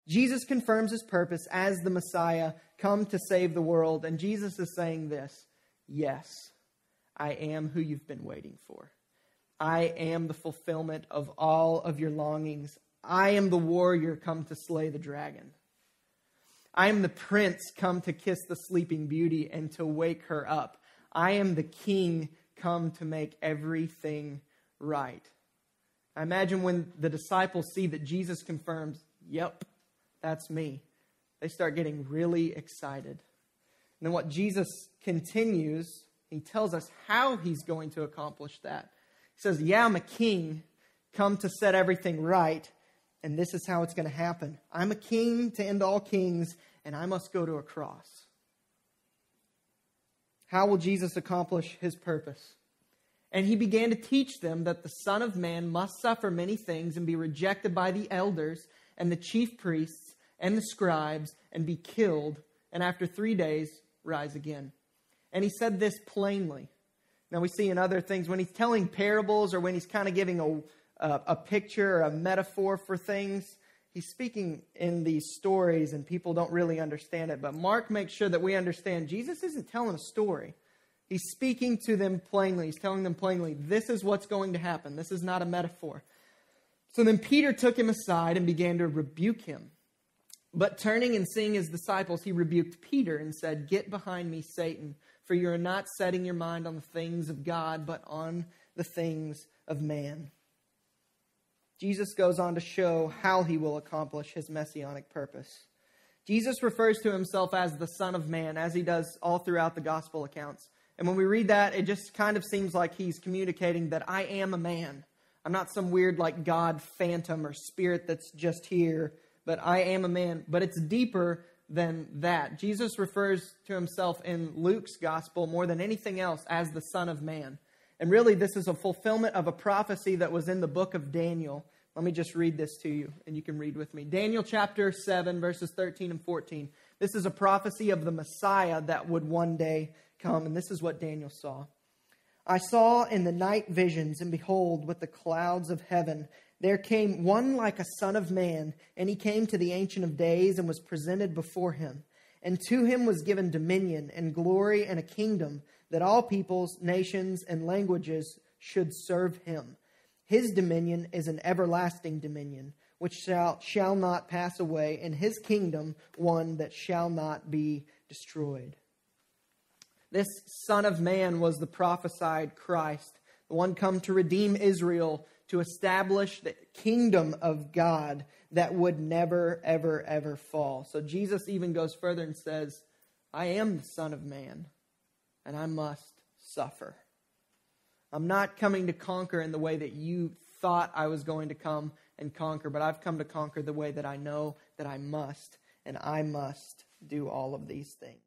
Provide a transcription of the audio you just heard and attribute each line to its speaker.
Speaker 1: Jesus confirms his purpose as the Messiah come to save the world. And Jesus is saying this, yes, I am who you've been waiting for. I am the fulfillment of all of your longings. I am the warrior come to slay the dragon. I am the prince come to kiss the sleeping beauty and to wake her up. I am the king come to make everything right. I imagine when the disciples see that Jesus confirms, yep, that's me, they start getting really excited. And then what Jesus continues, he tells us how he's going to accomplish that. He says, yeah, I'm a king come to set everything right, and this is how it's going to happen. I'm a king to end all kings, and I must go to a cross. How will Jesus accomplish his purpose? And he began to teach them that the Son of Man must suffer many things and be rejected by the elders and the chief priests and the scribes and be killed, and after 3 days rise again. And he said this plainly. Now we see in other things, when he's telling parables or when he's kind of giving a picture or a metaphor for things, he's speaking in these stories and people don't really understand it. But Mark makes sure that we understand Jesus isn't telling a story. He's speaking to them plainly. He's telling them plainly, this is what's going to happen. This is not a metaphor. So then Peter took him aside and began to rebuke him. But turning and seeing his disciples, he rebuked Peter and said, get behind me, Satan, for you are not setting your mind on the things of God, but on the things of man. Jesus goes on to show how he will accomplish his messianic purpose. Jesus refers to himself as the Son of Man, as he does all throughout the gospel accounts. And when we read that, it just kind of seems like he's communicating that I am a man. I'm not some weird like God phantom or spirit that's just here, but I am a man. But it's deeper than that. Jesus refers to himself in Luke's gospel more than anything else as the Son of Man. And really, this is a fulfillment of a prophecy that was in the book of Daniel. Let me just read this to you, and you can read with me. Daniel chapter 7, verses 13 and 14. This is a prophecy of the Messiah that would one day come, and this is what Daniel saw. I saw in the night visions, and behold, with the clouds of heaven, there came one like a son of man, and he came to the Ancient of Days and was presented before him. And to him was given dominion and glory and a kingdom, that all peoples, nations, and languages should serve him. His dominion is an everlasting dominion, which shall not pass away, and his kingdom one that shall not be destroyed. This Son of Man was the prophesied Christ, the one come to redeem Israel, to establish the kingdom of God that would never, ever, ever fall. So Jesus even goes further and says, I am the Son of Man, and I must suffer. I'm not coming to conquer in the way that you thought I was going to come and conquer, but I've come to conquer the way that I know that I must, and I must do all of these things.